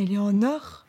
Elle est en or.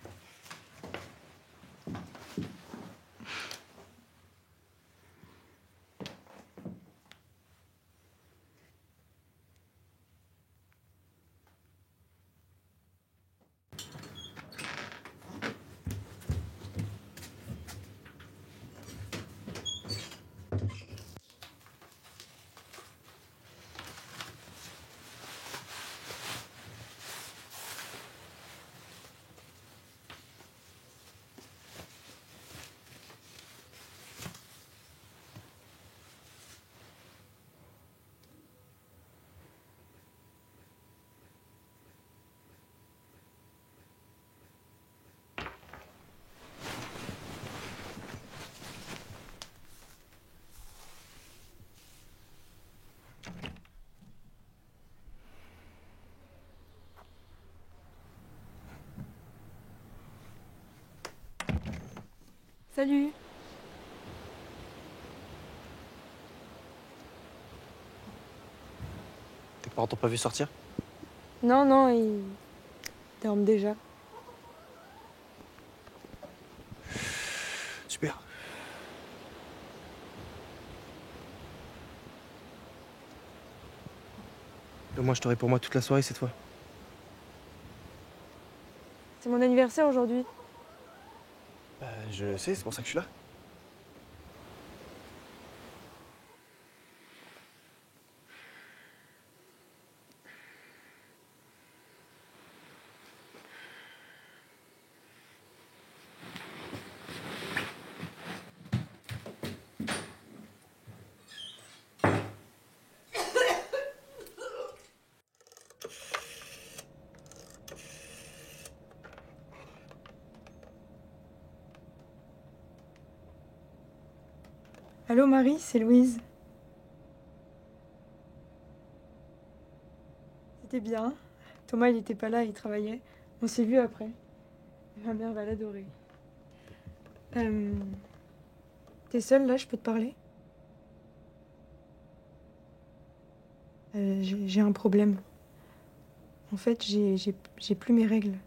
Salut. Tes parents t'ont pas vu sortir? Non, non, ils dorment déjà. Super. Au moins, je t'aurai pour moi toute la soirée cette fois. C'est mon anniversaire aujourd'hui. Bah, je sais, c'est pour ça que je suis là. Allô Marie, c'est Louise. C'était bien. Thomas, il était pas là, il travaillait. On s'est vu après. Ma mère va l'adorer. T'es seule là, je peux te parler? J'ai un problème. En fait, j'ai plus mes règles.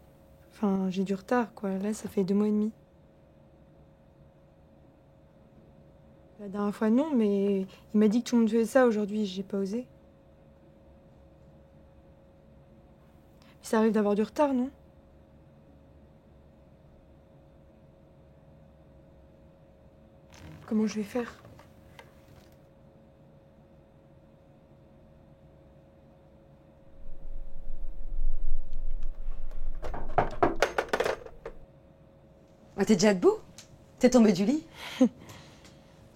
Enfin, j'ai du retard, quoi. Là, ça fait 2 mois et demi. La dernière fois, non, mais il m'a dit que tout le monde faisait ça aujourd'hui. J'ai pas osé. Ça arrive d'avoir du retard, non? Comment je vais faire? Ah, t'es déjà debout? T'es tombée du lit?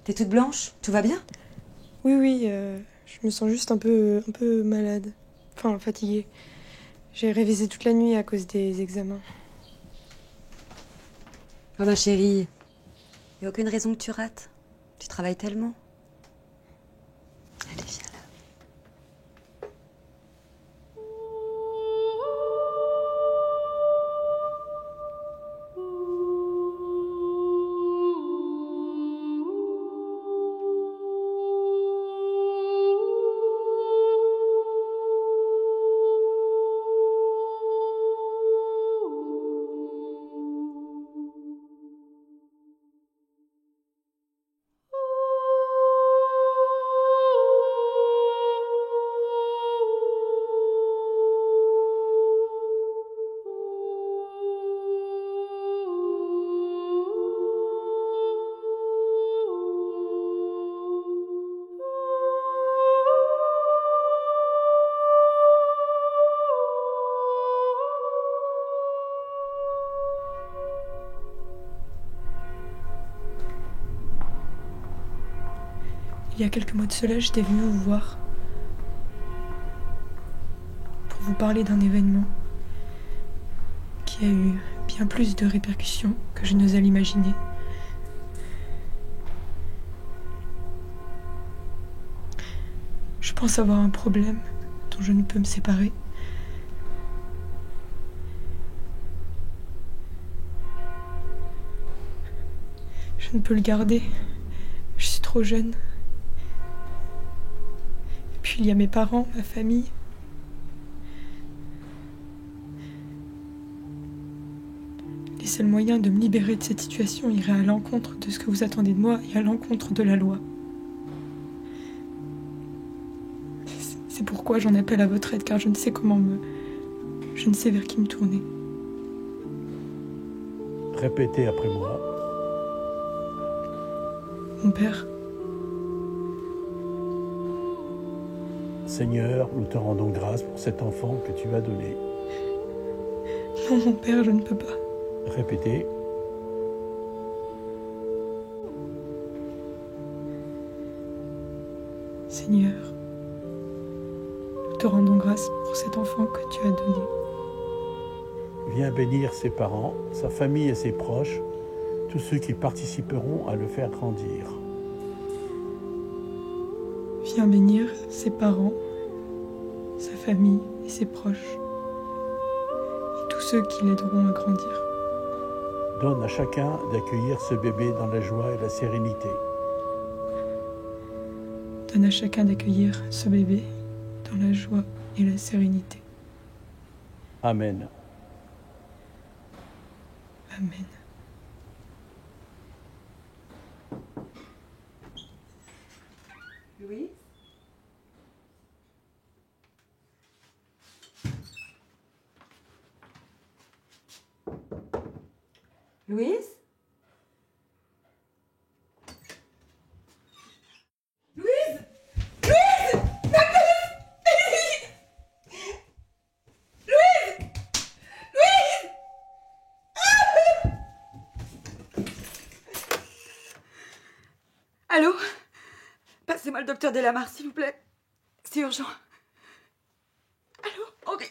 T'es toute blanche? Tout va bien? Oui, oui, je me sens juste un peu malade. Enfin, fatiguée. J'ai révisé toute la nuit à cause des examens. Oh ma chérie, y a aucune raison que tu rates. Tu travailles tellement. Allez, viens là. Il y a quelques mois de cela, j'étais venue vous voir pour vous parler d'un événement qui a eu bien plus de répercussions que je n'osais l'imaginer. Je pense avoir un problème dont je ne peux me séparer. Je ne peux le garder. Je suis trop jeune. Et puis il y a mes parents, ma famille. seul moyen de me libérer de cette situation irait à l'encontre de ce que vous attendez de moi et à l'encontre de la loi. C'est pourquoi j'en appelle à votre aide, car je ne sais je ne sais vers qui me tourner. Répétez après moi. Mon père, Seigneur, nous te rendons grâce pour cet enfant que tu as donné. non mon père, je ne peux pas. Répétez. Seigneur, nous te rendons grâce pour cet enfant que tu as donné. Viens bénir ses parents, sa famille et ses proches, tous ceux qui participeront à le faire grandir. Viens bénir ses parents, sa famille et ses proches, et tous ceux qui l'aideront à grandir. Donne à chacun d'accueillir ce bébé dans la joie et la sérénité. Donne à chacun d'accueillir ce bébé dans la joie et la sérénité. Amen. Amen. Louise? Louise? Allô? Passez-moi le docteur Delamare, s'il vous plaît. C'est urgent. Allô, Henri?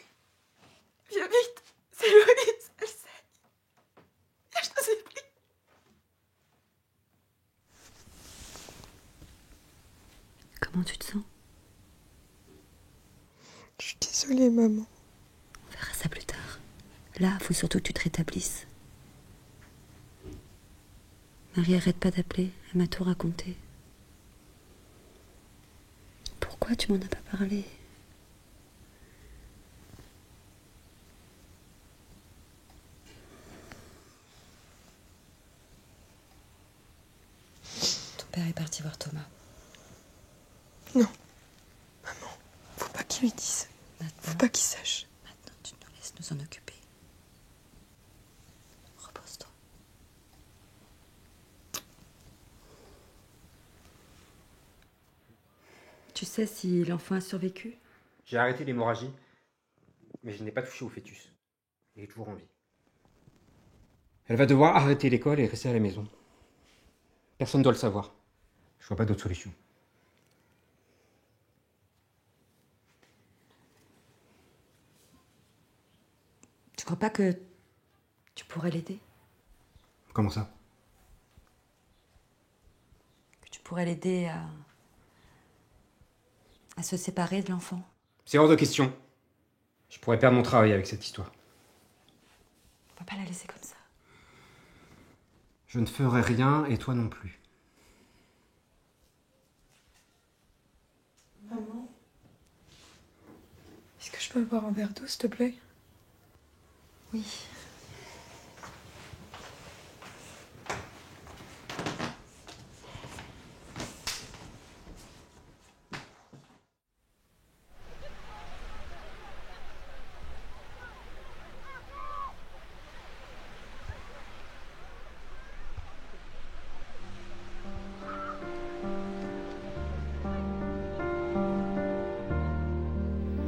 Viens vite. C'est Louise, elle saigne. Je te supplie. Comment tu te sens? Je suis désolée, maman. On verra ça plus tard. Là, faut surtout que tu te rétablisses. Marie arrête pas d'appeler, elle m'a tout raconté. Pourquoi tu m'en as pas parlé? Ton père est parti voir Thomas. Non. Maman, faut pas qu'il lui dise. Faut pas qu'il sache. Maintenant, tu nous laisses nous en occuper. Repose-toi. Tu sais si l'enfant a survécu? J'ai arrêté l'hémorragie, mais je n'ai pas touché au fœtus. Il est toujours en vie. Elle va devoir arrêter l'école et rester à la maison. Personne ne doit le savoir. Je vois pas d'autre solution. Tu crois pas que tu pourrais l'aider? Comment ça? Que tu pourrais l'aider à se séparer de l'enfant? C'est hors de question. Je pourrais perdre mon travail avec cette histoire. On peut pas la laisser comme ça. Je ne ferai rien et toi non plus. Maman, est-ce que je peux boire un verre d'eau, s'il te plaît? Oui.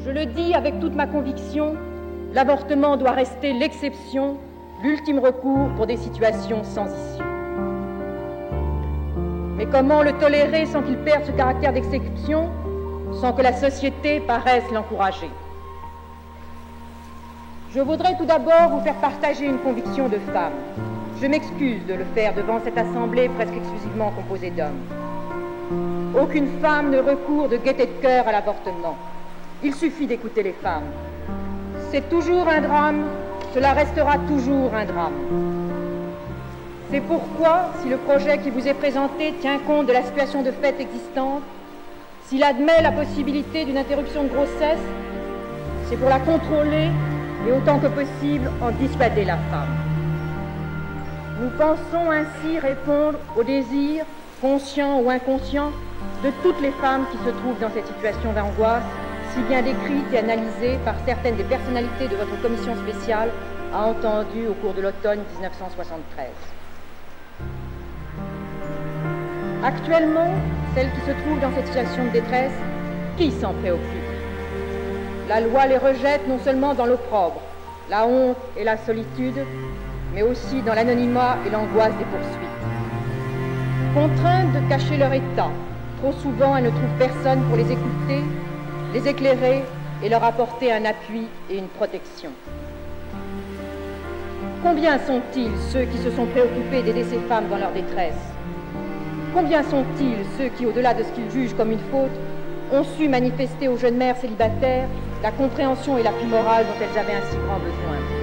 Je le dis avec toute ma conviction, l'avortement doit rester l'exception, l'ultime recours pour des situations sans issue. Mais comment le tolérer sans qu'il perde ce caractère d'exception, sans que la société paraisse l'encourager? Je voudrais tout d'abord vous faire partager une conviction de femme. Je m'excuse de le faire devant cette assemblée presque exclusivement composée d'hommes. Aucune femme ne recourt de gaieté de cœur à l'avortement. Il suffit d'écouter les femmes. C'est toujours un drame, cela restera toujours un drame. C'est pourquoi, si le projet qui vous est présenté tient compte de la situation de fait existante, s'il admet la possibilité d'une interruption de grossesse, c'est pour la contrôler et autant que possible en dissuader la femme. Nous pensons ainsi répondre aux désirs, conscients ou inconscients, de toutes les femmes qui se trouvent dans cette situation d'angoisse, si bien décrite et analysée par certaines des personnalités de votre commission spéciale, a entendu au cours de l'automne 1973. Actuellement, celles qui se trouvent dans cette situation de détresse, qui s'en préoccupe? La loi les rejette non seulement dans l'opprobre, la honte et la solitude, mais aussi dans l'anonymat et l'angoisse des poursuites. Contraintes de cacher leur état, trop souvent elles ne trouvent personne pour les écouter, les éclairer et leur apporter un appui et une protection. Combien sont-ils ceux qui se sont préoccupés d'aider ces femmes dans leur détresse? Combien sont-ils ceux qui, au-delà de ce qu'ils jugent comme une faute, ont su manifester aux jeunes mères célibataires la compréhension et l'appui moral dont elles avaient un si grand besoin?